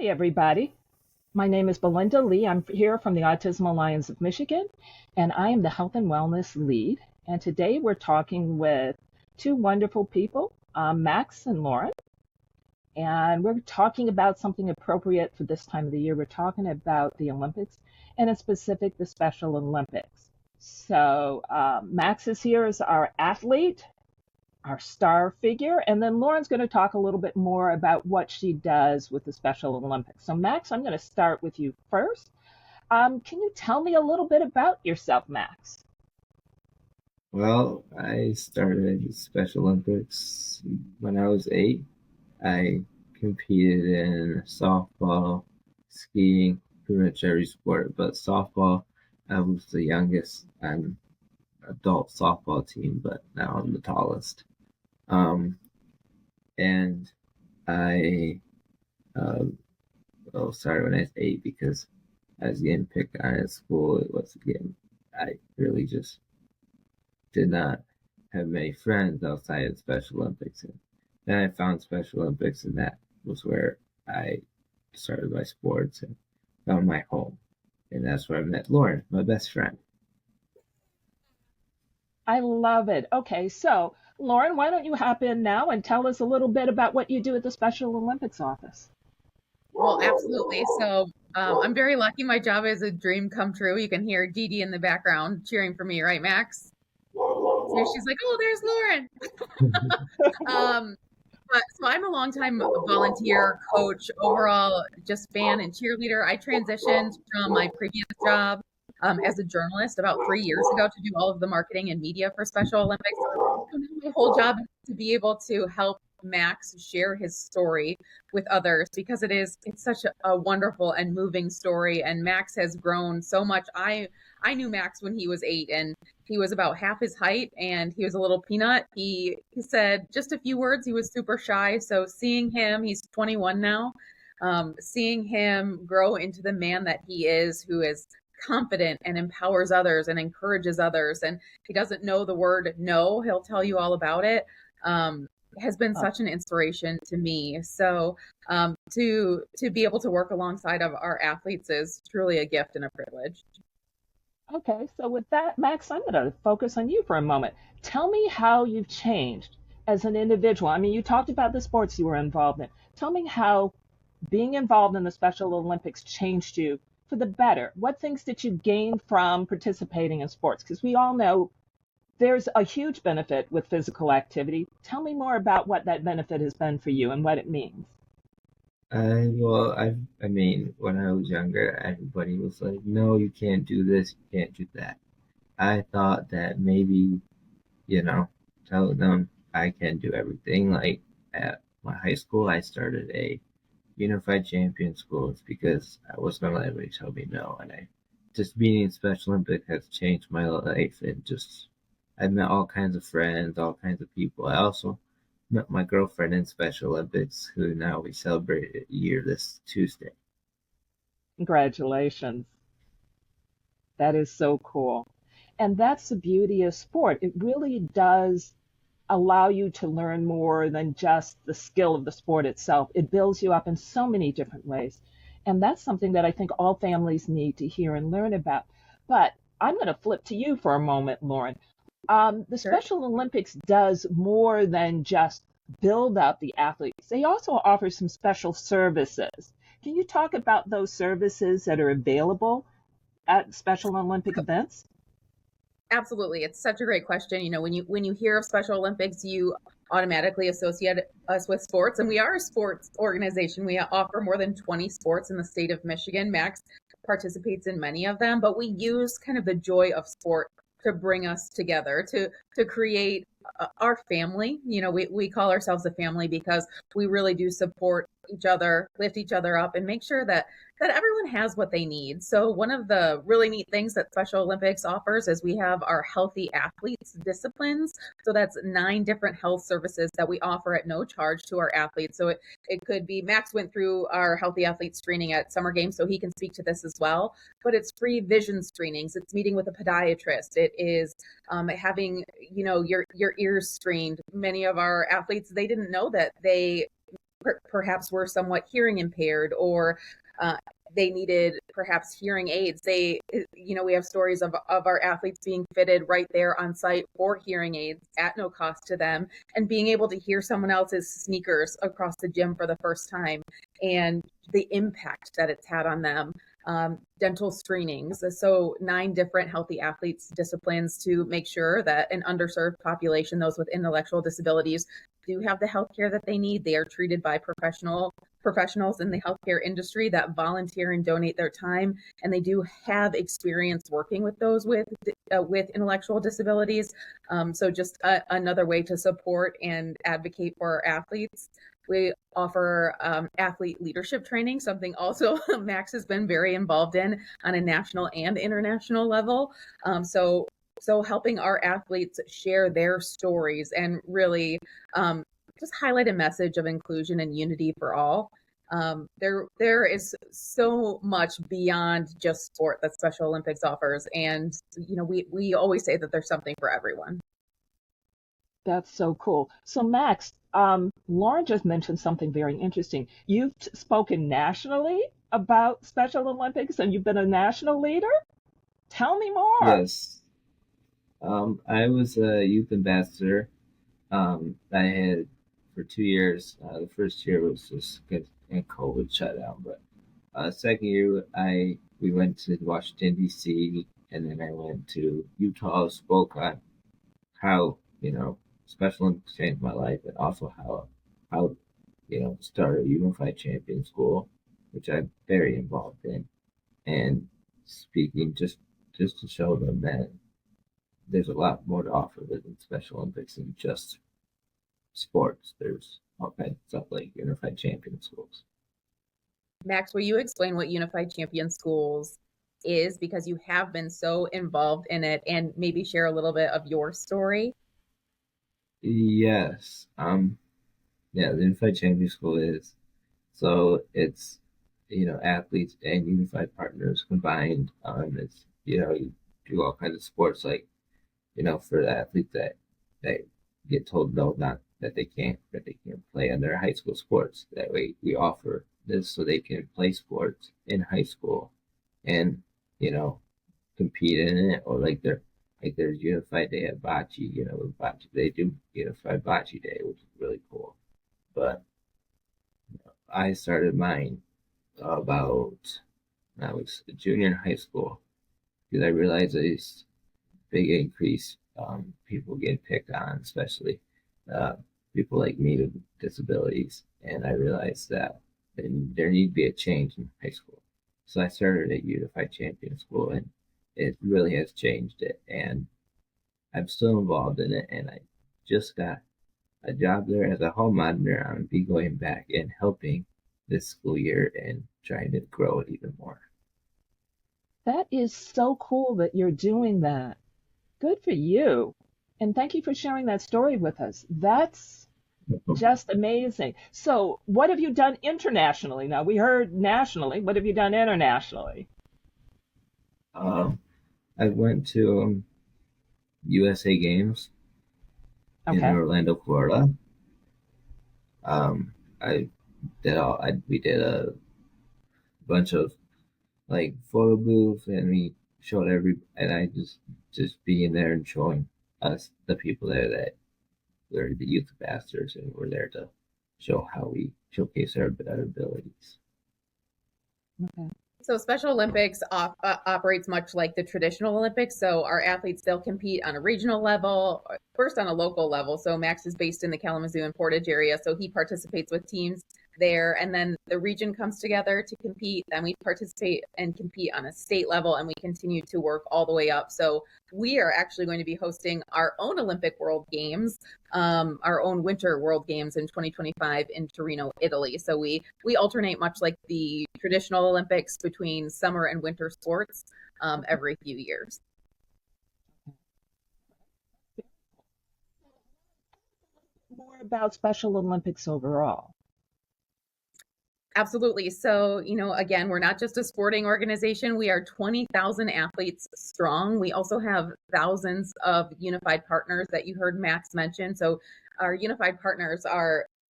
Hi, everybody. My name is Belinda Lee. I'm here from the Autism Alliance of Michigan, and I am the Health and Wellness Lead. And today we're talking with two wonderful people, Max and Lauren. And we're talking about something appropriate for this time of the year. We're talking about the Olympics, and in specific, the Special Olympics. So Max is here as our athlete, our star figure, and then Lauren's going to talk a little bit more about what she does with the Special Olympics. So Max, I'm going to start with you first. Can you tell me a little bit about yourself, Max? Well, I started Special Olympics when I was 8. I competed in softball, skiing, pretty much every sport, but softball, I was the youngest on adult softball team, but now I'm the tallest. Um, and I, uh, oh, sorry, when I was 8, because I was getting picked on at school, it was again, I really just did not have many friends outside of Special Olympics. And then I found Special Olympics, and that was where I started my sports and found my home. And that's where I met Lauren, my best friend. I love it. Okay, so Lauren, why don't you hop in now and tell us a little bit about what you do at the Special Olympics office? Well, absolutely. I'm very lucky. My job is a dream come true. You can hear Dee Dee in the background cheering for me, right, Max? So she's like, "Oh, there's Lauren." Um, so I'm a longtime volunteer, coach, overall just fan and cheerleader. I transitioned from my previous job as a journalist about 3 years ago to do all of the marketing and media for Special Olympics. So now my whole job is to be able to help Max share his story with others because it's such a wonderful and moving story. And Max has grown so much. I knew Max when he was 8, and he was about half his height, and he was a little peanut. He said just a few words. He was super shy. So seeing him, he's 21 now. Seeing him grow into the man that he is, who is confident and empowers others and encourages others, and he doesn't know the word no. He'll tell you all about it. Has been such an inspiration to me. So to be able to work alongside of our athletes is truly a gift and a privilege. Okay, so with that, Max, I'm going to focus on you for a moment. Tell me how you've changed as an individual. I mean, you talked about the sports you were involved in. Tell me how being involved in the Special Olympics changed you for the better. What things did you gain from participating in sports? Because we all know there's a huge benefit with physical activity. Tell me more about what that benefit has been for you and what it means. I mean, when I was younger, everybody was like, "No, you can't do this, you can't do that." I thought that maybe, you know, tell them I can do everything. Like at my high school, I started a unified champion schools because I wasn't gonna let anybody tell me no. And I just being in Special Olympics has changed my life, and just I met all kinds of friends, all kinds of people. I also met my girlfriend in Special Olympics, who now we celebrate a year this Tuesday. Congratulations. That is so cool. And that's the beauty of sport. It really does allow you to learn more than just the skill of the sport itself. It builds you up in so many different ways. And that's something that I think all families need to hear and learn about. But I'm going to flip to you for a moment, Lauren. The Sure. Special Olympics does more than just build up the athletes. They also offer some special services. Can you talk about those services that are available at Special Olympic events? Absolutely. It's such a great question. When you hear of Special Olympics, you automatically associate us with sports, and we are a sports organization. We offer more than 20 sports in the state of Michigan. Max participates in many of them, but we use kind of the joy of sport to bring us together, to create our family. We call ourselves a family because we really do support each other, lift each other up, and make sure that everyone has what they need. So one of the really neat things that Special Olympics offers is we have our healthy athletes disciplines. So that's 9 different health services that we offer at no charge to our athletes. So it could be Max went through our healthy athlete screening at summer games, so he can speak to this as well. But it's free vision screenings. It's meeting with a podiatrist. It is having your ears screened. Many of our athletes, they didn't know that they perhaps were somewhat hearing impaired, or they needed perhaps hearing aids. We have stories of our athletes being fitted right there on site for hearing aids at no cost to them, and being able to hear someone else's sneakers across the gym for the first time, and the impact that it's had on them. Dental screenings. So 9 different healthy athletes disciplines to make sure that an underserved population, those with intellectual disabilities, do have the healthcare that they need. They are treated by professionals in the healthcare industry that volunteer and donate their time, and they do have experience working with those with intellectual disabilities. So just another way to support and advocate for our athletes. We offer athlete leadership training, something also Max has been very involved in on a national and international level. So helping our athletes share their stories and really just highlight a message of inclusion and unity for all. There is so much beyond just sport that Special Olympics offers, and we always say that there's something for everyone. That's so cool. So, Max, Lauren just mentioned something very interesting. You've spoken nationally about Special Olympics and you've been a national leader? Tell me more. Yes. I was a youth ambassador. I had for 2 years. The first year was just good and COVID shut down, but second year we went to Washington D.C. and then I went to Utah. Spoke on how Special Olympics changed my life, and also how start a unified champion school, which I'm very involved in, and speaking just to show them that there's a lot more to offer than Special Olympics than just sports. There's all kinds of stuff like unified champion schools. Max, will you explain what Unified Champion Schools is, because you have been so involved in it, and maybe share a little bit of your story? Yes. Yeah, the Unified Champion School is it's athletes and unified partners combined. It's you do all kinds of sports like for the athletes that get told no, not that they can't play on their high school sports. That way we offer this so they can play sports in high school and you know compete in it, or there's unified day at bocce. With bocce they do unified bocce day, which is really cool. But I started mine about when I was a junior in high school, because I realized there's big increase people getting picked on, especially uh, people like me with disabilities. And I realized that there need to be a change in high school. So I started at Unified Champion School, and it really has changed it. And I'm still involved in it, and I just got a job there as a hall monitor. I'm gonna be going back and helping this school year and trying to grow it even more. That is so cool that you're doing that. Good for you. And thank you for sharing that story with us. That's just amazing. So, what have you done internationally? Now, we heard nationally. What have you done internationally? Um, I went to USA Games in Okay. Orlando, Florida. I we did a bunch of like photo booths, and we showed and I just being there and showing us the people there that were the youth ambassadors, and we're there to show how we showcase our abilities. Okay. So Special Olympics operates much like the traditional Olympics. So our athletes, they'll compete on a regional level, first on a local level. So Max is based in the Kalamazoo and Portage area, so he participates with teams there. And then the region comes together to compete. Then we participate and compete on a state level, and we continue to work all the way up. So we are actually going to be hosting our own Olympic World Games, our own Winter World Games in 2025 in Torino, Italy. So we alternate, much like the traditional Olympics, between summer and winter sports every few years. More about Special Olympics overall. Absolutely. So, again, we're not just a sporting organization. We are 20,000 athletes strong. We also have thousands of unified partners that you heard Max mention. So our unified partners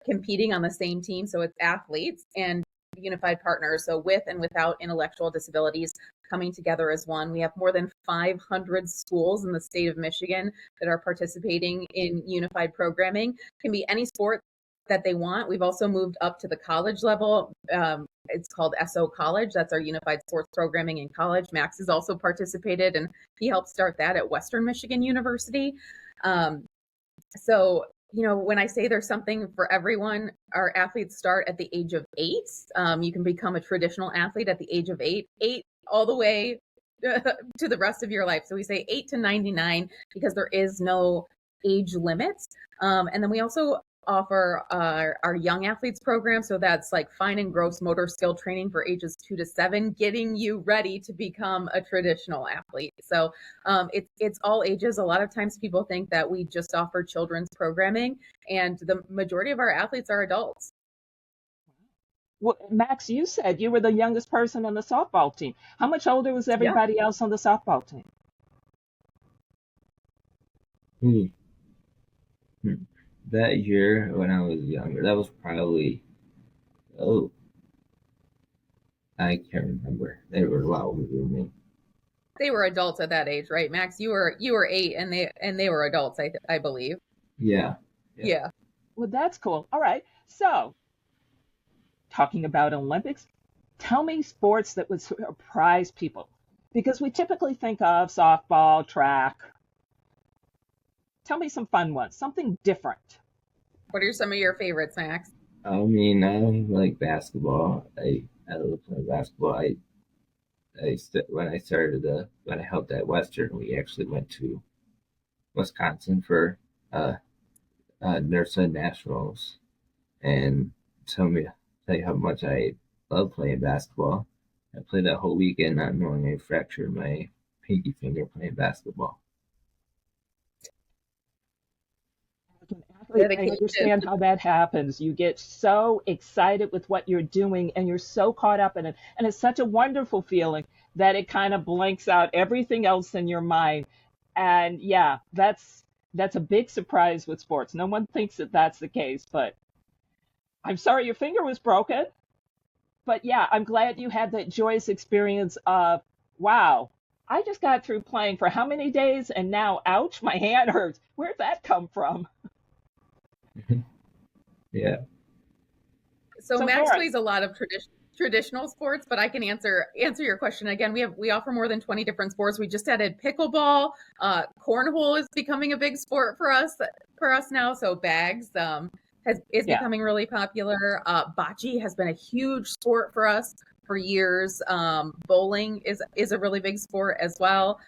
competing on the same team. So it's athletes and unified partners, so with and without intellectual disabilities coming together as one. We have more than 500 schools in the state of Michigan that are participating in unified programming. It can be any sport that they want. We've also moved up to the college level. It's called SO College. That's our unified sports programming in college. Max has also participated, and he helped start that at Western Michigan University. So, when I say there's something for everyone, our athletes start at the age of 8. You can become a traditional athlete at the age of 8 all the way to the rest of your life. So we say 8 to 99 because there is no age limits. And then we also offer our young athletes program. So that's like fine and gross motor skill training for ages 2 to 7, getting you ready to become a traditional athlete. So it's all ages. A lot of times people think that we just offer children's programming, and the majority of our athletes are adults. Well, Max, you said you were the youngest person on the softball team. How much older was everybody else on the softball team? That year when I was younger, that was probably, I can't remember. They were a lot older than me. They were adults at that age, right, Max? You were 8, and they were adults, I believe. Yeah. Well, that's cool. All right. So, talking about Olympics, tell me sports that would surprise people, because we typically think of softball, track. Tell me some fun ones, something different. What are some of your favorites, Max? I mean, I like basketball. I love playing basketball. When I helped at Western, we actually went to Wisconsin for NERSA Nationals, and tell you how much I love playing basketball. I played that whole weekend not knowing I fractured my pinky finger playing basketball. I understand how that happens. You get so excited with what you're doing and you're so caught up in it. And it's such a wonderful feeling that it kind of blanks out everything else in your mind. And yeah, that's a big surprise with sports. No one thinks that that's the case, but I'm sorry your finger was broken. But yeah, I'm glad you had that joyous experience of, wow, I just got through playing for how many days and now, ouch, my hand hurts. Where'd that come from? Yeah. So Max plays a lot of traditional sports, but I can answer your question again. We offer more than 20 different sports. We just added pickleball. Cornhole is becoming a big sport for us now. So bags is becoming really popular. Bocce has been a huge sport for us for years. Bowling is a really big sport as well.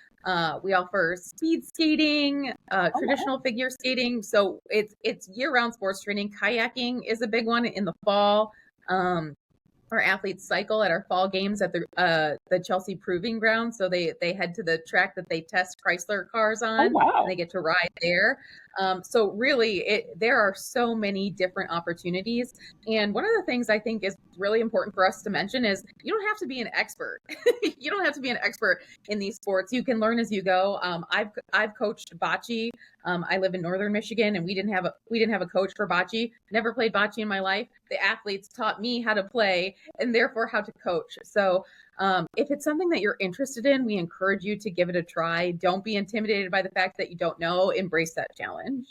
We offer speed skating, traditional figure skating. So it's year-round sports training. Kayaking is a big one in the fall. Our athletes cycle at our fall games at the Chelsea Proving Ground. So they head to the track that they test Chrysler cars on. Oh, wow. And they get to ride there. So really, there are so many different opportunities. And one of the things I think is really important for us to mention is you don't have to be an expert. You don't have to be an expert in these sports. You can learn as you go. I've coached bocce. I live in Northern Michigan, and we didn't have a coach for bocce. Never played bocce in my life. The athletes taught me how to play and therefore how to coach. So if it's something that you're interested in, we encourage you to give it a try. Don't be intimidated by the fact that you don't know. Embrace that challenge.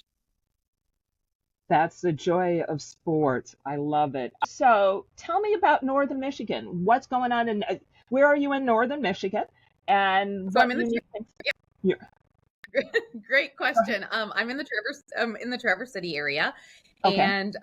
That's the joy of sports. I love it. So tell me about Northern Michigan. What's going on where are you in Northern Michigan? And so what I'm in unique things? Yeah. Great question. I'm in the Traverse City area, Okay. and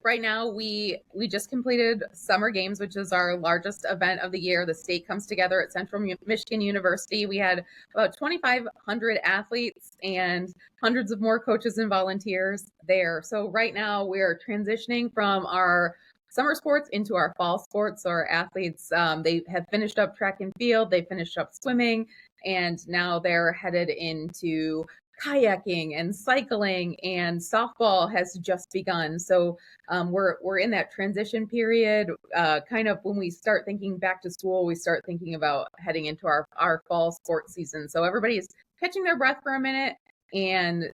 right now we just completed Summer Games, which is our largest event of the year. The state comes together at Central Michigan University. We had about 2,500 athletes and hundreds of more coaches and volunteers there. So right now we're transitioning from our summer sports into our fall sports. So our athletes, they have finished up track and field, they finished up swimming, and now they're headed into kayaking and cycling, and softball has just begun. So we're in that transition period. Kind of when we start thinking back to school, we start thinking about heading into our fall sports season. So everybody's catching their breath for a minute and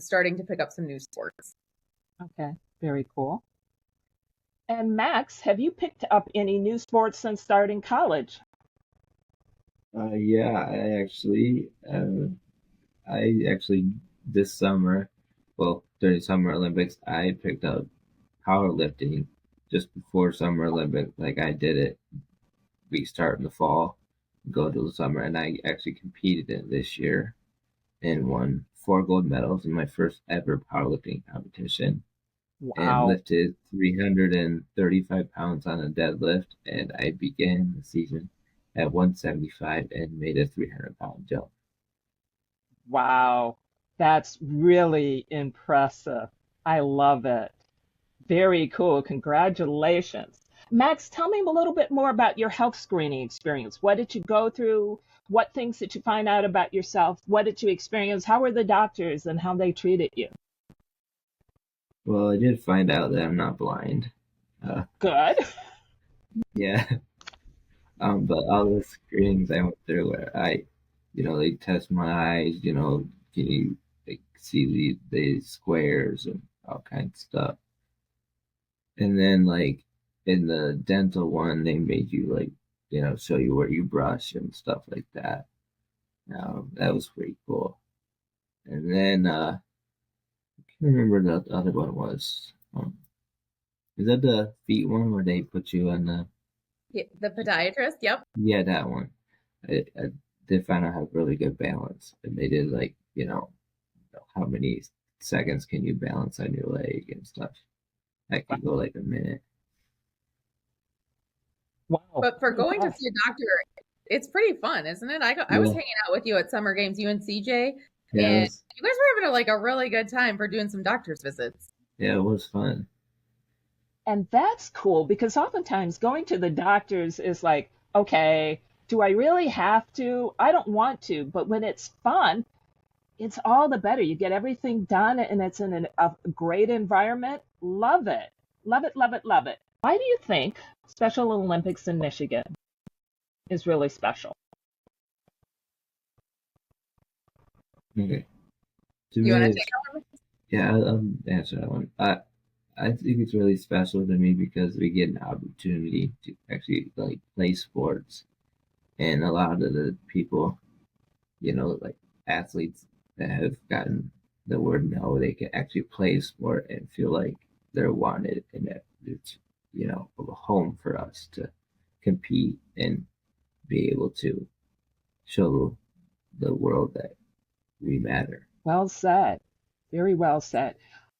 starting to pick up some new sports. Okay. Very cool. And Max, have you picked up any new sports since starting college? Yeah, I actually this summer, well, during Summer Olympics, I picked up powerlifting just before Summer Olympics. Like I did it, we start in the fall, go to the summer, and I actually competed in it this year and won 4 gold medals in my first ever powerlifting competition and Wow. lifted 335 pounds on a deadlift. And I began the season at 175 and made a 300-pound jump. Wow. That's really impressive. I love it. Very cool. Congratulations. Max, tell me a little bit more about your health screening experience. What did you go through? What things did you find out about yourself? What did you experience? How were the doctors and how they treated you? Well, I did find out that I'm not blind. Uh, Good. yeah, but all the screenings I went through, where they test my eyes, can you like see the squares and all kinds of stuff. And then like in the dental one, they made you like, show you where you brush and stuff like that. That was pretty cool. And then I can't remember what the other one was. Is that the feet one where they put you on the? Yeah, the podiatrist, yep. Yeah, that one. I did find out I have really good balance, and they did like how many seconds can you balance on your leg and stuff. I could go like a minute. Wow. But for I'm going to impressed. see a doctor, it's pretty fun, isn't it? I was Yeah, hanging out with you at Summer Games, you and CJ, yeah, and you guys were having like a really good time for doing some doctor's visits. it was fun. And that's cool because oftentimes going to the doctors is like, okay, do I really have to? I don't want to. But when it's fun, it's all the better. You get everything done and it's in a great environment. Love it. Love it, love it, love it. Why do you think Special Olympics in Michigan is really special? Okay, to You want me, to it's yeah. I'll answer that one. I think it's really special to me because we get an opportunity to actually like play sports, and a lot of the people, like athletes that have gotten the word no, they can actually play sport and feel like they're wanted and that it's, a home for us to compete and be able to show the world that we matter. Well said. Very well said.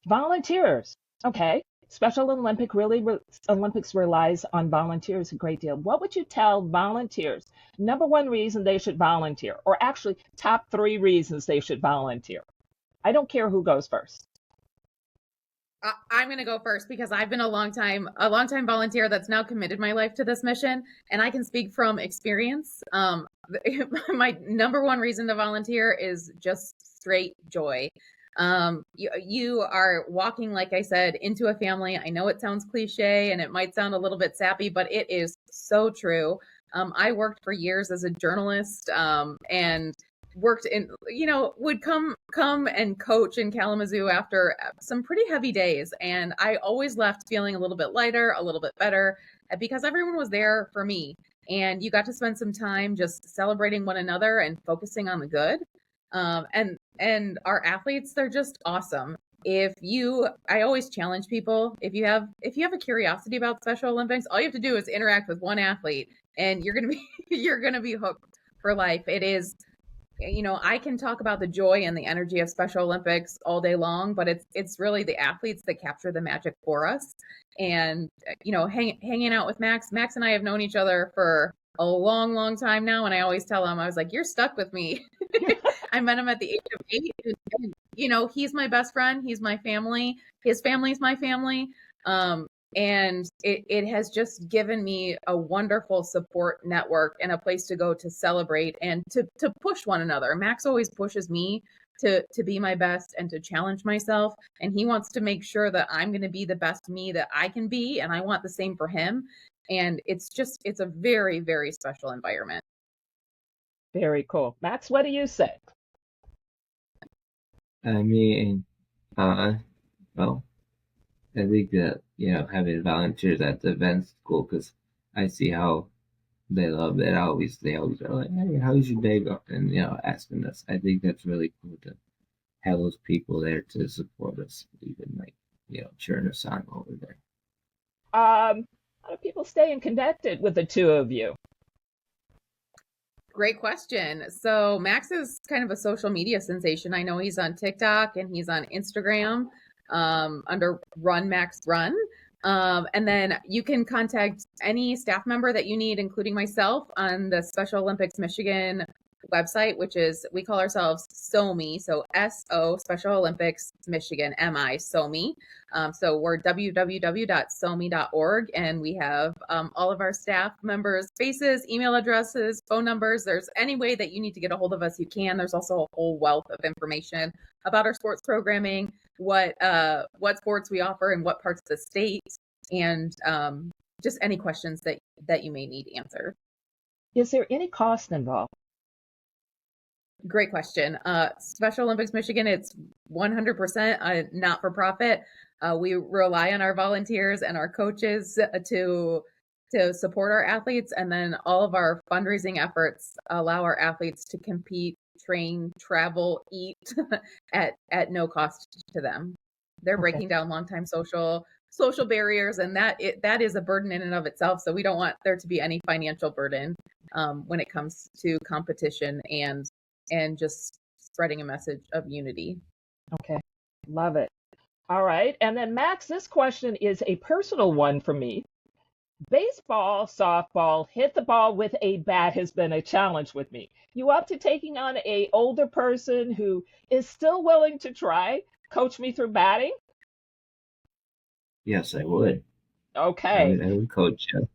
Volunteers. Okay. Special Olympics relies on volunteers a great deal. What would you tell volunteers? Number one reason they should volunteer, or actually top three reasons they should volunteer. I don't care who goes first. I'm going to go first because I've been a long time volunteer that's now committed my life to this mission, and I can speak from experience. My number one reason to volunteer is just straight joy. You are walking, like I said, into a family. I know it sounds cliche and it might sound a little bit sappy, but it is so true. I worked for years as a journalist, and worked in, would come and coach in Kalamazoo after some pretty heavy days, and I always left feeling a little bit lighter, a little bit better, because everyone was there for me, and you got to spend some time just celebrating one another and focusing on the good. And our athletes, they're just awesome. I always challenge people, if you have a curiosity about Special Olympics, all you have to do is interact with one athlete and you're going to be you're going to be hooked for life. It is, I can talk about the joy and the energy of Special Olympics all day long, but it's really the athletes that capture the magic for us. And hanging out with Max and I have known each other for a long, long time now, and I always tell him, I was like, "You're stuck with me." I met him at the age of 8, and he's my best friend. He's my family. His family's my family. And it has just given me a wonderful support network and a place to go to celebrate and to push one another. Max always pushes me to be my best and to challenge myself, and he wants to make sure that I'm going to be the best me that I can be, and I want the same for him. And it's a very, very special environment. Very cool. Max, what do you say? I mean, uh, well, I think that, having volunteers at the events school, because I see how they love it. They always are like, hey, how's your day going? And, asking us. I think that's really cool to have those people there to support us, even like, cheering us on over there. How do people staying connected with the two of you? Great question. So Max is kind of a social media sensation. I know he's on TikTok and he's on Instagram under Run Max Run. And then you can contact any staff member that you need, including myself, on the Special Olympics Michigan website, which is, we call ourselves SOMI. So SO, Special Olympics Michigan, MI, SOMI. So we're www.somi.org, and we have all of our staff members' faces, email addresses, phone numbers. There's any way that you need to get a hold of us, you can. There's also a whole wealth of information about our sports programming, what sports we offer in what parts of the state, and just any questions that you may need answered. Is there any cost involved? Great question. Special Olympics Michigan, it's 100% not for profit. We rely on our volunteers and our coaches to support our athletes, and then all of our fundraising efforts allow our athletes to compete, train, travel, eat at no cost to them. They're breaking down longtime social barriers, and that is a burden in and of itself. So we don't want there to be any financial burden when it comes to competition and just spreading a message of unity. Okay, love it. All right, and then Max, this question is a personal one for me. Baseball, softball, hit the ball with a bat has been a challenge with me. You up to taking on a older person who is still willing to try? Coach me through batting? Yes, I would. Okay. I would coach you.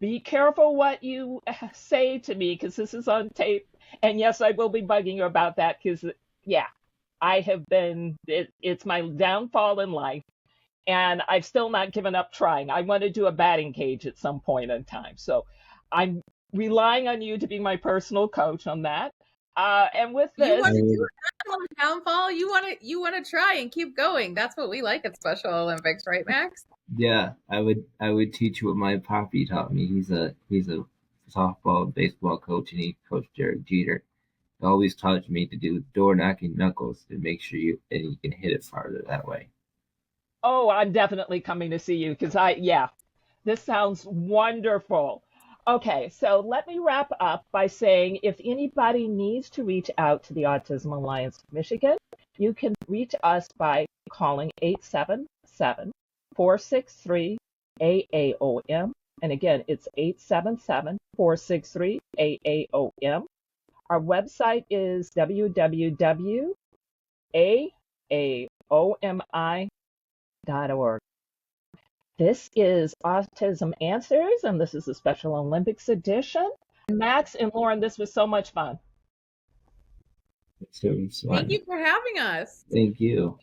Be careful what you say to me because this is on tape. And yes, I will be bugging you about that because, yeah, it's my downfall in life. And I've still not given up trying. I want to do a batting cage at some point in time. So I'm relying on you to be my personal coach on that. And with this, you want to do it downfall. You want to try and keep going. That's what we like at Special Olympics, right, Max? Yeah, I would teach you what my poppy taught me. He's a softball, baseball coach, and he coached Derek Jeter. He always taught me to do door knocking knuckles to make sure you can hit it farther that way. oh, I'm definitely coming to see you because this sounds wonderful. Okay, so let me wrap up by saying if anybody needs to reach out to the Autism Alliance of Michigan, you can reach us by calling 877-463-AAOM. And again, it's 877-463-AAOM. Our website is www.aaomi.org. This is Autism Answers, and this is the Special Olympics edition. Max and Lauren, this was so much fun. So Thank you for having us. Thank you.